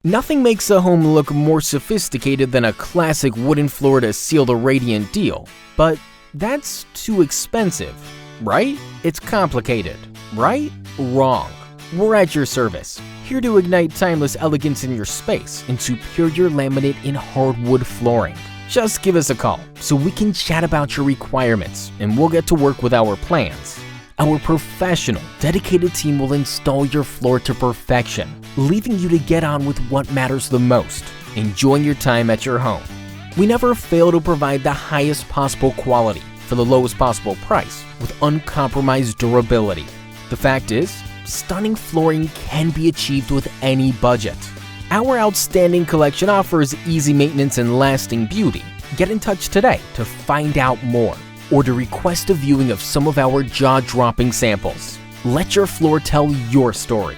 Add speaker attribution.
Speaker 1: Nothing makes a home look more sophisticated than a classic wooden floor to seal the radiant deal, but that's too expensive, right? It's complicated, right? Wrong. We're at your service, here to ignite timeless elegance in your space and superior laminate in hardwood flooring. Just give us a call so we can chat about your requirements and we'll get to work with our plans. Our professional, dedicated team will install your floor to perfection, leaving you to get on with what matters the most, enjoying your time at your home. We never fail to provide the highest possible quality for the lowest possible price with uncompromised durability. The fact is, stunning flooring can be achieved with any budget. Our outstanding collection offers easy maintenance and lasting beauty. Get in touch today to find out more or to request a viewing of some of our jaw-dropping samples. Let your floor tell your story.